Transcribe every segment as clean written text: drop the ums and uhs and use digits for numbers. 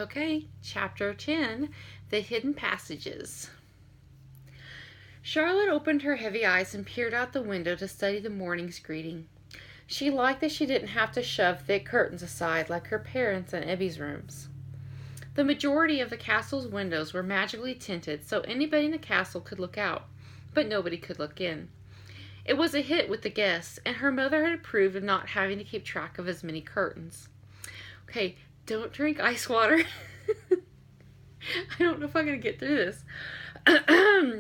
Okay, Chapter 10, The Hidden Passages. Charlotte opened her heavy eyes and peered out the window to study the morning's greeting. She liked that she didn't have to shove thick curtains aside like her parents' and Ebby's rooms. The majority of the castle's windows were magically tinted so anybody in the castle could look out, but nobody could look in. It was a hit with the guests, and her mother had approved of not having to keep track of as many curtains. Okay, don't drink ice water. I don't know if I'm going to get through this.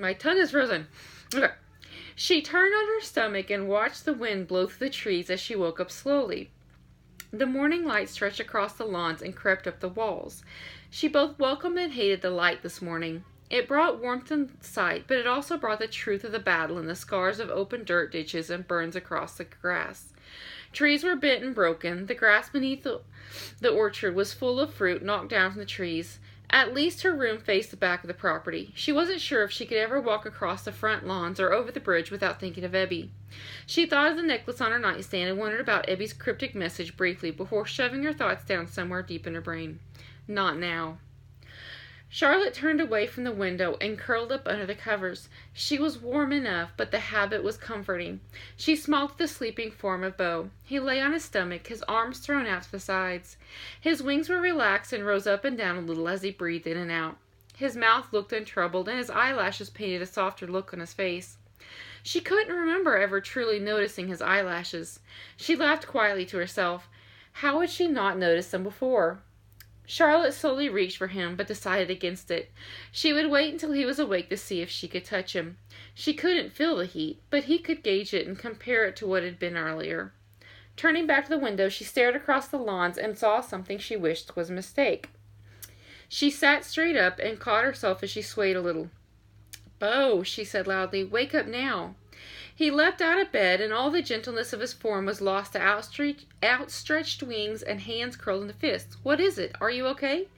My tongue is frozen. Okay. She turned on her stomach and watched the wind blow through the trees as she woke up slowly. The morning light stretched across the lawns and crept up the walls. She both welcomed and hated the light this morning. It brought warmth and sight, but it also brought the truth of the battle and the scars of open dirt ditches and burns across the grass. Trees were bent and broken. The grass beneath the orchard was full of fruit knocked down from the trees. At least her room faced the back of the property. She wasn't sure if she could ever walk across the front lawns or over the bridge without thinking of Ebby. She thought of the necklace on her nightstand and wondered about Ebby's cryptic message briefly before shoving her thoughts down somewhere deep in her brain. Not now. Charlotte turned away from the window and curled up under the covers. She was warm enough, but the habit was comforting. She smiled at the sleeping form of Beau. He lay on his stomach, his arms thrown out to the sides. His wings were relaxed and rose up and down a little as he breathed in and out. His mouth looked untroubled, and his eyelashes painted a softer look on his face. She couldn't remember ever truly noticing his eyelashes. She laughed quietly to herself. How had she not noticed them before? Charlotte slowly reached for him, but decided against it. She would wait until he was awake to see if she could touch him. She couldn't feel the heat, but he could gauge it and compare it to what had been earlier. Turning back to the window, she stared across the lawns and saw something she wished was a mistake. She sat straight up and caught herself as she swayed a little. "Beau," she said loudly, "wake up now." He leapt out of bed, and all the gentleness of his form was lost to outstretched wings and hands curled into fists. "What is it? Are you okay?"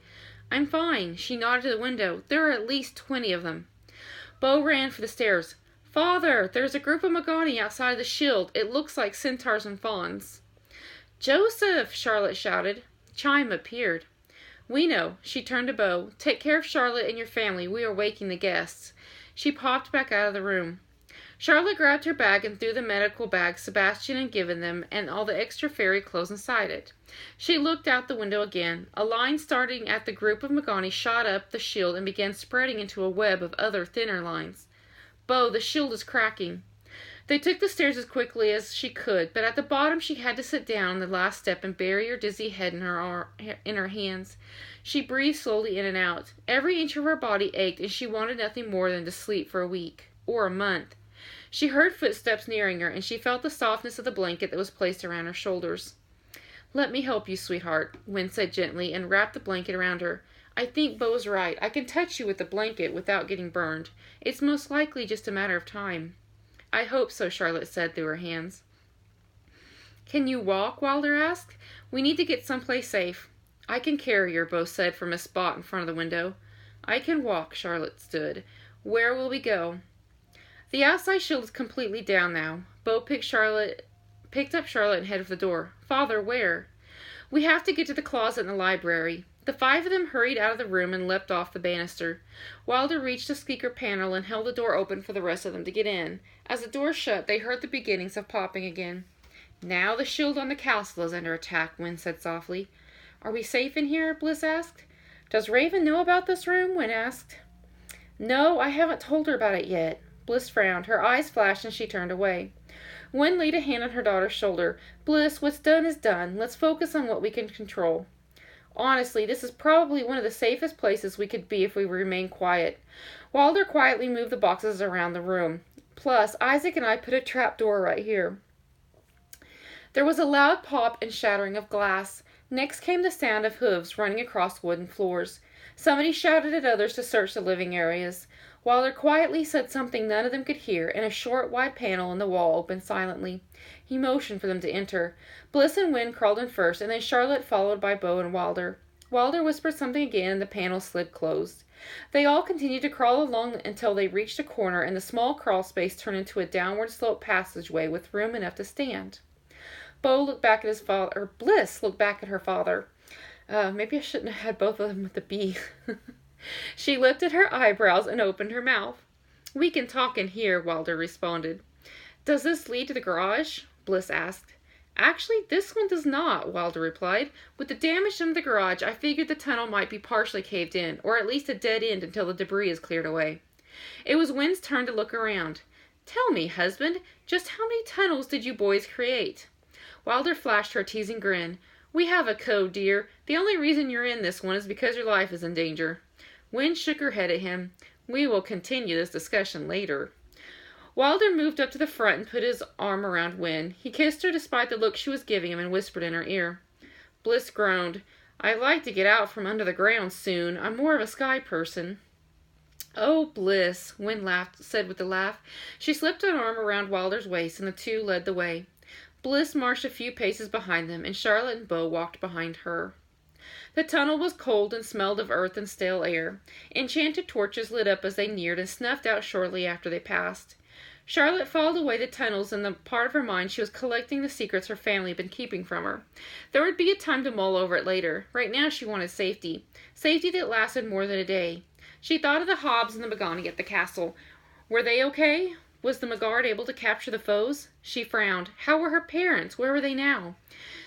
"I'm fine." She nodded to the window. "There are at least 20 of them." Beau ran for the stairs. "Father, there's a group of Magani outside the shield. It looks like centaurs and fawns." "Joseph!" Charlotte shouted. Chime appeared. "We know." She turned to Beau. "Take care of Charlotte and your family. We are waking the guests." She popped back out of the room. Charlotte grabbed her bag and threw the medical bag Sebastian had given them and all the extra fairy clothes inside it. She looked out the window again. A line starting at the group of Magani shot up the shield and began spreading into a web of other thinner lines. "Beau, the shield is cracking." They took the stairs as quickly as she could, but at the bottom she had to sit down on the last step and bury her dizzy head in her hands. She breathed slowly in and out. Every inch of her body ached, and she wanted nothing more than to sleep for a week or a month. She heard footsteps nearing her, and she felt the softness of the blanket that was placed around her shoulders. "Let me help you, sweetheart," Wynne said gently, and wrapped the blanket around her. "I think Beau's right. I can touch you with the blanket without getting burned. It's most likely just a matter of time." "I hope so," Charlotte said through her hands. "Can you walk?" Wilder asked. "We need to get someplace safe." "I can carry her," Beau said from a spot in front of the window. "I can walk," Charlotte stood. "Where will we go?" "The outside shield is completely down now." Beau picked up Charlotte and headed for the door. "Father, where?" "We have to get to the closet in the library." The 5 of them hurried out of the room and leapt off the banister. Wilder reached the speaker panel and held the door open for the rest of them to get in. As the door shut, they heard the beginnings of popping again. "Now the shield on the castle is under attack," Wynne said softly. "Are we safe in here?" Bliss asked. "Does Raven know about this room?" Wynne asked. "No, I haven't told her about it yet." Bliss frowned. Her eyes flashed and she turned away. Wynne laid a hand on her daughter's shoulder. "Bliss, what's done is done. Let's focus on what we can control. Honestly, this is probably one of the safest places we could be if we remain quiet." Wilder quietly moved the boxes around the room. "Plus, Isaac and I put a trap door right here." There was a loud pop and shattering of glass. Next came the sound of hooves running across wooden floors. Somebody shouted at others to search the living areas. Wilder quietly said something none of them could hear, and a short, wide panel in the wall opened silently. He motioned for them to enter. Bliss and Wynne crawled in first, and then Charlotte followed by Beau and Wilder. Wilder whispered something again, and the panel slid closed. They all continued to crawl along until they reached a corner, and the small crawl space turned into a downward sloped passageway with room enough to stand. Bliss looked back at her father. Maybe I shouldn't have had both of them with the B. She lifted her eyebrows and opened her mouth. We can talk in here, Wilder responded. Does this lead to the garage? Bliss asked. Actually, this one does not, Wilder replied. With the damage done to the garage, I figured the tunnel might be partially caved in, or at least a dead end until the debris is cleared away. It was Wynn's turn to look around. Tell me, husband, just how many tunnels did you boys create? Wilder flashed her a teasing grin. We have a code, dear. The only reason you're in this one is because your life is in danger. Wynn shook her head at him. We will continue this discussion later. Wilder moved up to the front and put his arm around Wynn. He kissed her despite the look she was giving him and whispered in her ear. Bliss groaned. I'd like to get out from under the ground soon. I'm more of a sky person. Oh, Bliss, Wynn said with a laugh. She slipped an arm around Wilder's waist and the two led the way. Bliss marched a few paces behind them, and Charlotte and Beau walked behind her. The tunnel was cold and smelled of earth and stale air. Enchanted torches lit up as they neared and snuffed out shortly after they passed. Charlotte filed away the tunnels in the part of her mind she was collecting the secrets her family had been keeping from her. There would be a time to mull over it later. Right now she wanted safety. Safety that lasted more than a day. She thought of the Hobbs and the Magani at the castle. Were they okay? Was the Magard able to capture the foes? She frowned. How were her parents? Where were they now?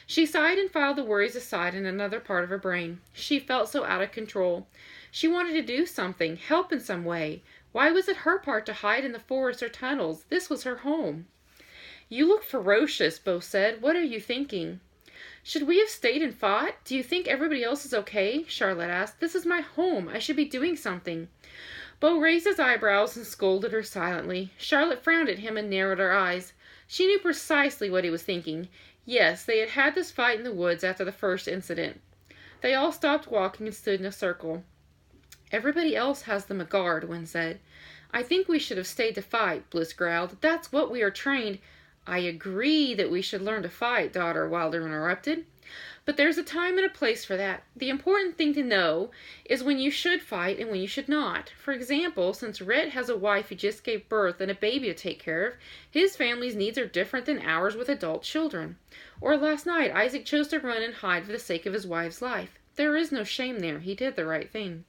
She sighed and filed the worries aside in another part of her brain. She felt so out of control. She wanted to do something, help in some way. Why was it her part to hide in the forest or tunnels? This was her home. You look ferocious, Beau said. What are you thinking? Should we have stayed and fought? Do you think everybody else is okay? Charlotte asked. This is my home. I should be doing something. Beau raised his eyebrows and scolded her silently. Charlotte frowned at him and narrowed her eyes. She knew precisely what he was thinking. Yes, they had had this fight in the woods after the first incident. They all stopped walking and stood in a circle. Everybody else has the Magard, Wynn said. I think we should have stayed to fight, Bliss growled. That's what we are trained. I agree that we should learn to fight, daughter, Wilder interrupted. But there's a time and a place for that. The important thing to know is when you should fight and when you should not. For example, since Rhett has a wife who just gave birth and a baby to take care of, his family's needs are different than ours with adult children. Or last night, Isaac chose to run and hide for the sake of his wife's life. There is no shame there. He did the right thing.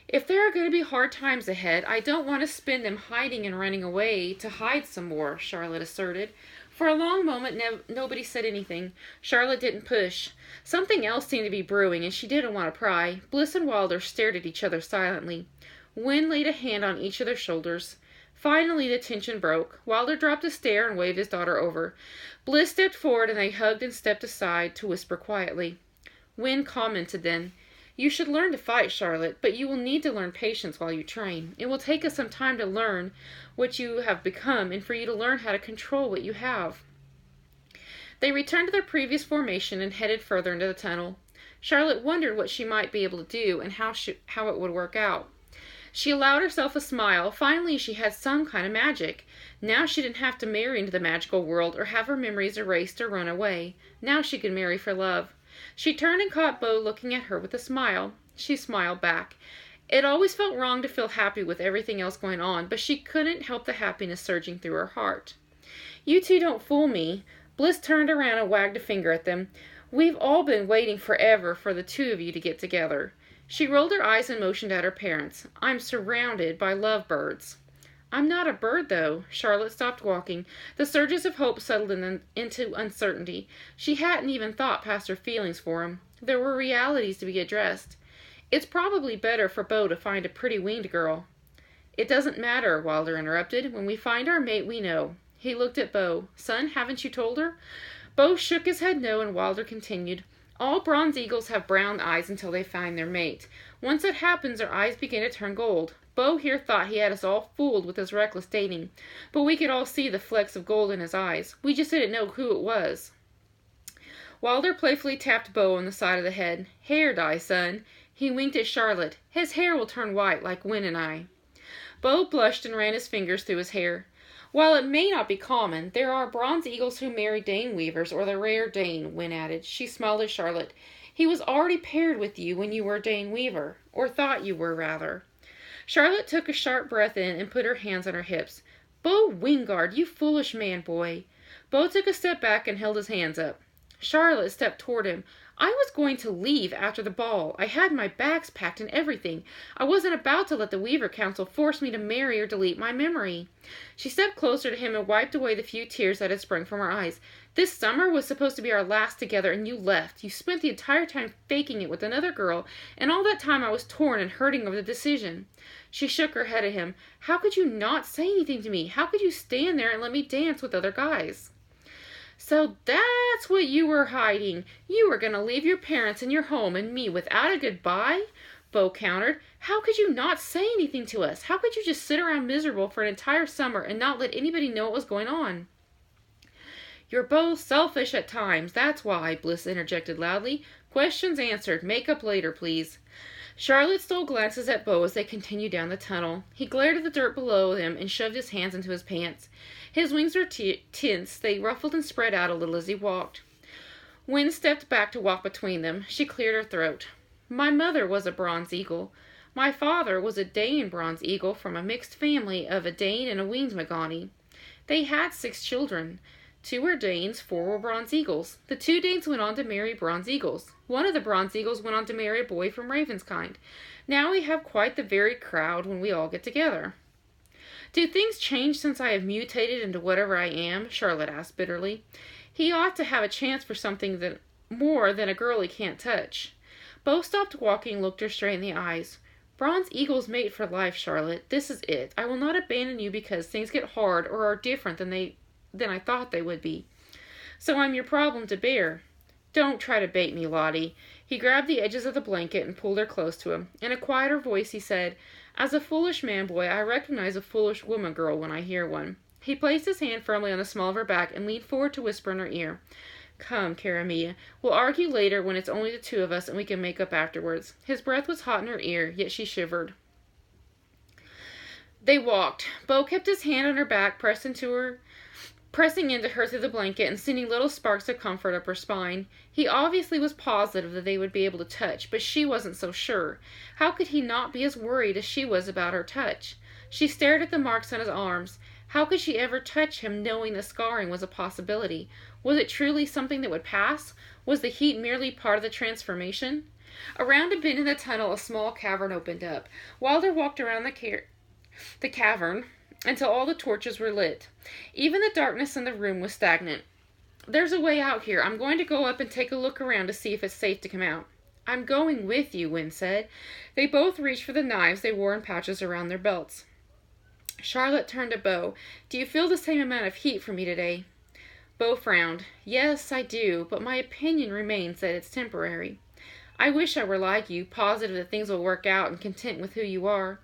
If there are going to be hard times ahead, I don't want to spend them hiding and running away to hide some more, Charlotte asserted. For a long moment, nobody said anything. Charlotte didn't push. Something else seemed to be brewing, and she didn't want to pry. Bliss and Wilder stared at each other silently. Wynn laid a hand on each of their shoulders. Finally, the tension broke. Wilder dropped a stare and waved his daughter over. Bliss stepped forward, and they hugged and stepped aside to whisper quietly. Wynn commented then, You should learn to fight, Charlotte, but you will need to learn patience while you train. It will take us some time to learn what you have become and for you to learn how to control what you have. They returned to their previous formation and headed further into the tunnel. Charlotte wondered what she might be able to do and how it would work out. She allowed herself a smile. Finally, she had some kind of magic. Now she didn't have to marry into the magical world or have her memories erased or run away. Now she could marry for love. She turned and caught Beau looking at her with a smile. She smiled back. It always felt wrong to feel happy with everything else going on, but she couldn't help the happiness surging through her heart. You two don't fool me. Bliss turned around and wagged a finger at them. We've all been waiting forever for the two of you to get together. She rolled her eyes and motioned at her parents. I'm surrounded by lovebirds. I'm not a bird, though. Charlotte stopped walking. The surges of hope settled into uncertainty. She hadn't even thought past her feelings for him. There were realities to be addressed. It's probably better for Beau to find a pretty winged girl. It doesn't matter, Wilder interrupted. When we find our mate, we know. He looked at Beau. Son, haven't you told her? Beau shook his head no, and Wilder continued. All bronze eagles have brown eyes until they find their mate. Once that happens, their eyes begin to turn gold. Beau here thought he had us all fooled with his reckless dating, but we could all see the flecks of gold in his eyes. We just didn't know who it was. Wilder playfully tapped Beau on the side of the head. Hair dye, son. He winked at Charlotte. His hair will turn white like Wynn and I. Beau blushed and ran his fingers through his hair. While it may not be common, there are bronze eagles who marry Dane weavers, or the rare Dane, Wynn added. She smiled at Charlotte. He was already paired with you when you were a Dane weaver, or thought you were, rather. Charlotte took a sharp breath in and put her hands on her hips. Beau Wingard, you foolish man, boy. Beau took a step back and held his hands up. Charlotte stepped toward him. I was going to leave after the ball. I had my bags packed and everything. I wasn't about to let the Weaver Council force me to marry or delete my memory. She stepped closer to him and wiped away the few tears that had sprung from her eyes. This summer was supposed to be our last together, and you left. You spent the entire time faking it with another girl, and all that time I was torn and hurting over the decision. She shook her head at him. How could you not say anything to me? How could you stand there and let me dance with other guys? So that's what you were hiding. You were going to leave your parents and your home and me without a goodbye? Bo countered. How could you not say anything to us? How could you just sit around miserable for an entire summer and not let anybody know what was going on? You're both selfish at times, that's why, Bliss interjected loudly. Questions answered. Make up later, please. Charlotte stole glances at Bo as they continued down the tunnel. He glared at the dirt below him and shoved his hands into his pants. His wings were tense. They ruffled and spread out a little as he walked. Wynne stepped back to walk between them. She cleared her throat. My mother was a bronze eagle. My father was a Dane bronze eagle from a mixed family of a Dane and a Wensmagani. They had 6 children. 2 were Danes, 4 were bronze eagles. The 2 Danes went on to marry bronze eagles. One of the bronze eagles went on to marry a boy from Ravenskind. Now we have quite the varied crowd when we all get together. Do things change since I have mutated into whatever I am? Charlotte asked bitterly. He ought to have a chance for something more than a girl he can't touch. Bo stopped walking and looked her straight in the eyes. Bronze eagles mate for life, Charlotte. This is it. I will not abandon you because things get hard or are different than I thought they would be. So I'm your problem to bear. Don't try to bait me, Lottie. He grabbed the edges of the blanket and pulled her close to him. In a quieter voice he said, As a foolish man boy, I recognize a foolish woman girl when I hear one. He placed his hand firmly on the small of her back and leaned forward to whisper in her ear. Come, Cara Mia. We'll argue later when it's only the 2 of us and we can make up afterwards. His breath was hot in her ear, yet she shivered. They walked. Bo kept his hand on her back, pressing into her through the blanket and sending little sparks of comfort up her spine. He obviously was positive that they would be able to touch, but she wasn't so sure. How could he not be as worried as she was about her touch? She stared at the marks on his arms. How could she ever touch him knowing that scarring was a possibility? Was it truly something that would pass? Was the heat merely part of the transformation? Around a bend in the tunnel, a small cavern opened up. Wilder walked around the cavern until all the torches were lit. Even the darkness in the room was stagnant. There's a way out here. I'm going to go up and take a look around to see if it's safe to come out. I'm going with you, Wynne said. They both reached for the knives they wore in pouches around their belts. Charlotte turned to Bo. Do you feel the same amount of heat from me today? Bo frowned. Yes, I do, but my opinion remains that it's temporary. I wish I were like you, positive that things will work out and content with who you are.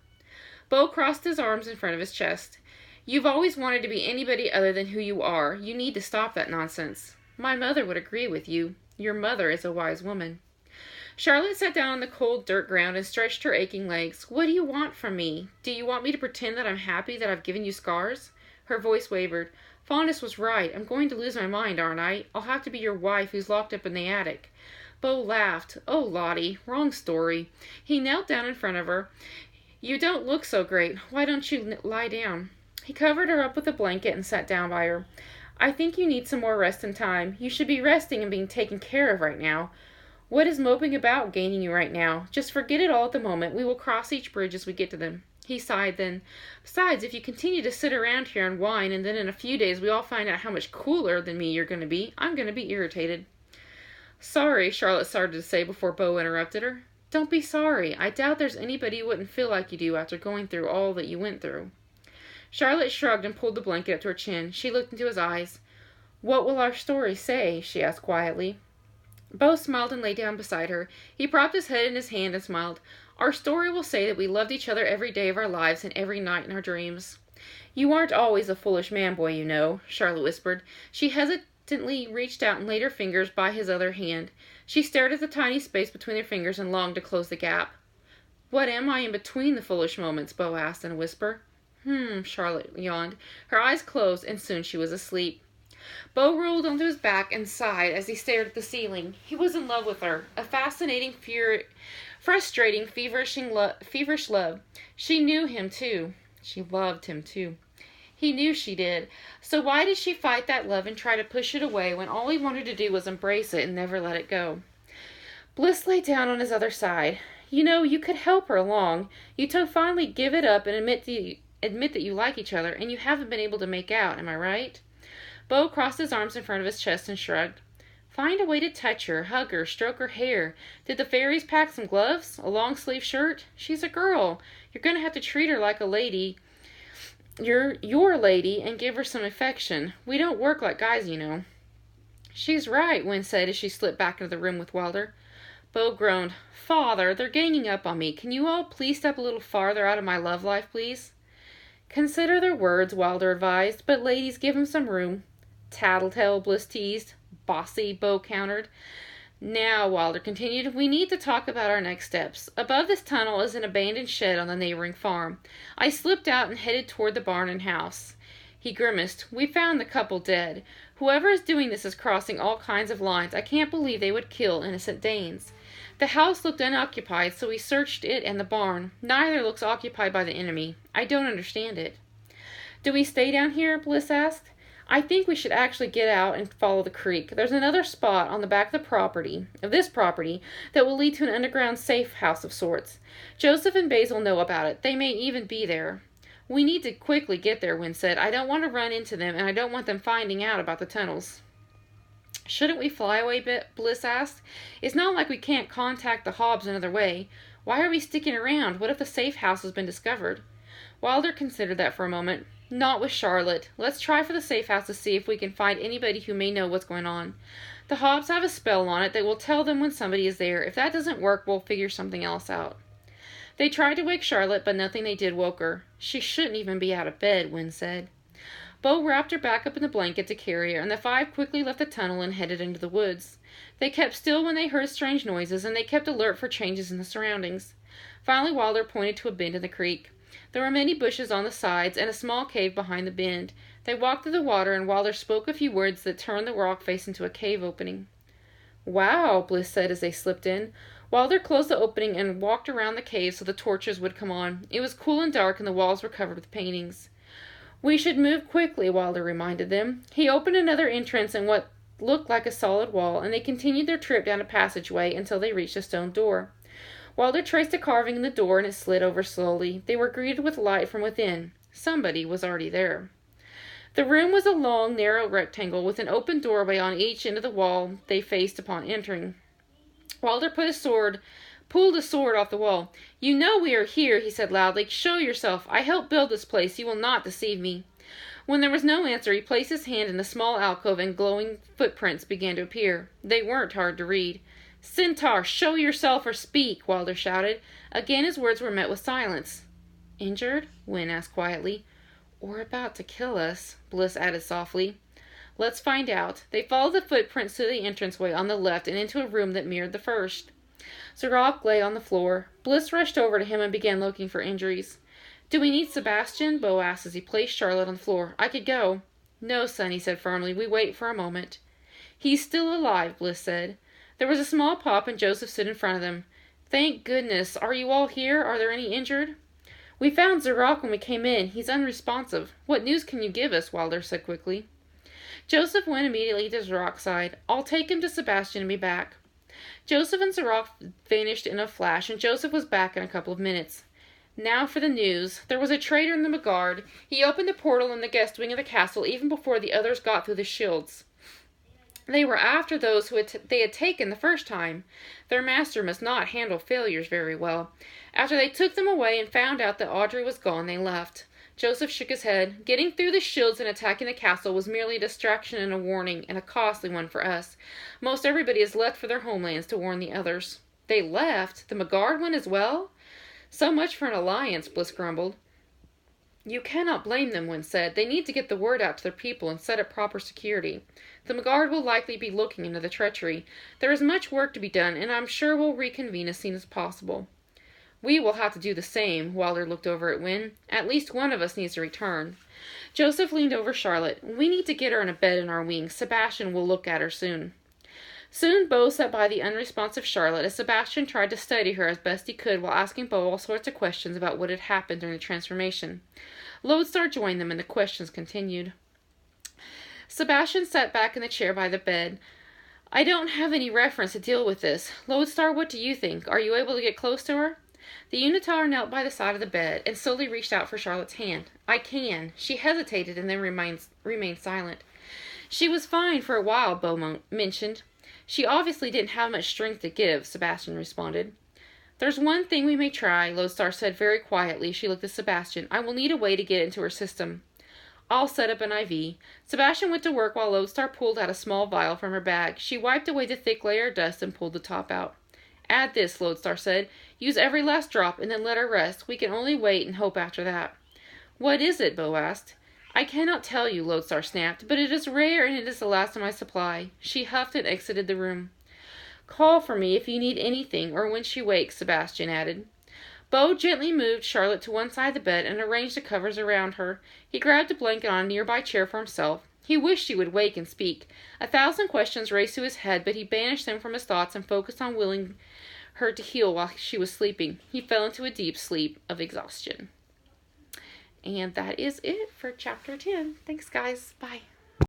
Bo crossed his arms in front of his chest. You've always wanted to be anybody other than who you are. You need to stop that nonsense. My mother would agree with you. Your mother is a wise woman. Charlotte sat down on the cold dirt ground and stretched her aching legs. What do you want from me? Do you want me to pretend that I'm happy that I've given you scars? Her voice wavered. Faunus was right. I'm going to lose my mind, aren't I? I'll have to be your wife who's locked up in the attic. Bo laughed. Oh, Lottie, wrong story. He knelt down in front of her. You don't look so great. Why don't you lie down? He covered her up with a blanket and sat down by her. I think you need some more rest and time. You should be resting and being taken care of right now. What is moping about gaining you right now? Just forget it all at the moment. We will cross each bridge as we get to them. He sighed then. Besides, if you continue to sit around here and whine, and then in a few days we all find out how much cooler than me you're going to be, I'm going to be irritated. Sorry, Charlotte started to say before Bo interrupted her. Don't be sorry. I doubt there's anybody who wouldn't feel like you do after going through all that you went through. Charlotte shrugged and pulled the blanket up to her chin. She looked into his eyes. What will our story say? She asked quietly. Bo smiled and lay down beside her. He propped his head in his hand and smiled. Our story will say that we loved each other every day of our lives and every night in our dreams. You aren't always a foolish man boy, you know, Charlotte whispered. She hesitantly reached out and laid her fingers by his other hand. She stared at the tiny space between their fingers and longed to close the gap. What am I in between the foolish moments? Bo asked in a whisper. Charlotte yawned. Her eyes closed, and soon she was asleep. Bo rolled onto his back and sighed as he stared at the ceiling. He was in love with her. A fascinating, frustrating, feverish love. She knew him, too. She loved him, too. He knew she did. So why did she fight that love and try to push it away when all he wanted to do was embrace it and never let it go? Bliss lay down on his other side. You know, you could help her along. You two finally give it up and admit that you like each other, and you haven't been able to make out, am I right? Bo crossed his arms in front of his chest and shrugged. Find a way to touch her, hug her, stroke her hair. Did the fairies pack some gloves? A long-sleeve shirt? She's a girl. You're going to have to treat her like a lady. You're your lady, and give her some affection. We don't work like guys, you know. She's right, Wynne said as she slipped back into the room with Wilder. Bo groaned. Father, they're ganging up on me. Can you all please step a little farther out of my love life, please? Consider their words, Wilder advised, but ladies, give 'em some room. Tattletale, Bliss teased. Bossy, Bo countered. Now, Wilder continued, we need to talk about our next steps. Above this tunnel is an abandoned shed on the neighboring farm. I slipped out and headed toward the barn and house. He grimaced. We found the couple dead. Whoever is doing this is crossing all kinds of lines. I can't believe they would kill innocent Danes. The house looked unoccupied, so we searched it and the barn. Neither looks occupied by the enemy. I don't understand it. Do we stay down here? Bliss asked. I think we should actually get out and follow the creek. There's another spot on the back of this property, that will lead to an underground safe house of sorts. Joseph and Basil know about it. They may even be there. We need to quickly get there, Wynne said. I don't want to run into them, and I don't want them finding out about the tunnels. Shouldn't we fly away, Bliss asked. It's not like we can't contact the Hobbs another way. Why are we sticking around? What if the safe house has been discovered? Wilder considered that for a moment. Not with Charlotte. Let's try for the safe house to see if we can find anybody who may know what's going on. The Hobbs have a spell on it that will tell them when somebody is there. If that doesn't work, we'll figure something else out. They tried to wake Charlotte, but nothing they did woke her. She shouldn't even be out of bed, Wynne said. Bo wrapped her back up in the blanket to carry her, and the five quickly left the tunnel and headed into the woods. They kept still when they heard strange noises, and they kept alert for changes in the surroundings. Finally, Wilder pointed to a bend in the creek. There were many bushes on the sides and a small cave behind the bend. They walked through the water, and Wilder spoke a few words that turned the rock face into a cave opening. Wow, Bliss said as they slipped in. Wilder closed the opening and walked around the cave so the torches would come on. It was cool and dark, and the walls were covered with paintings. We should move quickly, Wilder reminded them. He opened another entrance in what looked like a solid wall, and they continued their trip down a passageway until they reached a stone door. Wilder traced a carving in the door, and it slid over slowly. They were greeted with light from within. Somebody was already there. The room was a long, narrow rectangle with an open doorway on each end of the wall they faced upon entering. Wilder pulled a sword off the wall. You know we are here, he said loudly. Show yourself. I helped build this place. You will not deceive me. When there was no answer, he placed his hand in the small alcove, and glowing footprints began to appear. They weren't hard to read. Centaur, show yourself or speak, Wilder shouted. Again his words were met with silence. Injured? Wynne asked quietly. Or about to kill us, Bliss added softly. Let's find out. They followed the footprints to the entranceway on the left and into a room that mirrored the first. Zarok lay on the floor. Bliss rushed over to him and began looking for injuries. Do we need Sebastian? Bo asked as he placed Charlotte on the floor. I could go. No, son, he said firmly. We wait for a moment. He's still alive, Bliss said. There was a small pop, and Joseph stood in front of them. Thank goodness. Are you all here? Are there any injured? We found Zarok when we came in. He's unresponsive. What news can you give us? Wilder said quickly. Joseph went immediately to Zarok's side. I'll take him to Sebastian and be back. Joseph and Zarok vanished in a flash, and Joseph was back in a couple of minutes. Now for the news. There was a traitor in the Megard. He opened the portal in the guest wing of the castle even before the others got through the shields. They were after those who they had taken the first time. Their master must not handle failures very well. After they took them away and found out that Audrey was gone, they left. Joseph shook his head. Getting through the shields and attacking the castle was merely a distraction and a warning, and a costly one for us. Most everybody has left for their homelands to warn the others. They left? The Megard went as well? So much for an alliance, Bliss grumbled. You cannot blame them, Wynne said. They need to get the word out to their people and set up proper security. The Megard will likely be looking into the treachery. There is much work to be done, and I'm sure we'll reconvene as soon as possible. We will have to do the same. Wilder looked over at Wynne. At least one of us needs to return. Joseph leaned over Charlotte. We need to get her in a bed in our wing. Sebastian will look at her soon. Soon Bo sat by the unresponsive Charlotte as Sebastian tried to steady her as best he could while asking Bo all sorts of questions about what had happened during the transformation. Lodestar joined them, and the questions continued. Sebastian sat back in the chair by the bed. I don't have any reference to deal with this. Lodestar, what do you think? Are you able to get close to her? The Unitar knelt by the side of the bed and slowly reached out for Charlotte's hand. I can. She hesitated and then remained silent. She was fine for a while, Beaumont mentioned. She obviously didn't have much strength to give, Sebastian responded. There's one thing we may try, Lodestar said very quietly. She looked at Sebastian. I will need a way to get into her system. I'll set up an IV. Sebastian went to work while Lodestar pulled out a small vial from her bag. She wiped away the thick layer of dust and pulled the top out. Add this, Lodestar said. Use every last drop and then let her rest. We can only wait and hope after that. What is it? Beau asked. I cannot tell you, Lodestar snapped, but it is rare and it is the last of my supply. She huffed and exited the room. Call for me if you need anything or when she wakes, Sebastian added. Beau gently moved Charlotte to one side of the bed and arranged the covers around her. He grabbed a blanket on a nearby chair for himself. He wished she would wake and speak. 1,000 questions raced through his head, but he banished them from his thoughts and focused on willing her to heal while she was sleeping. He fell into a deep sleep of exhaustion. And that is it for Chapter 10. Thanks, guys. Bye.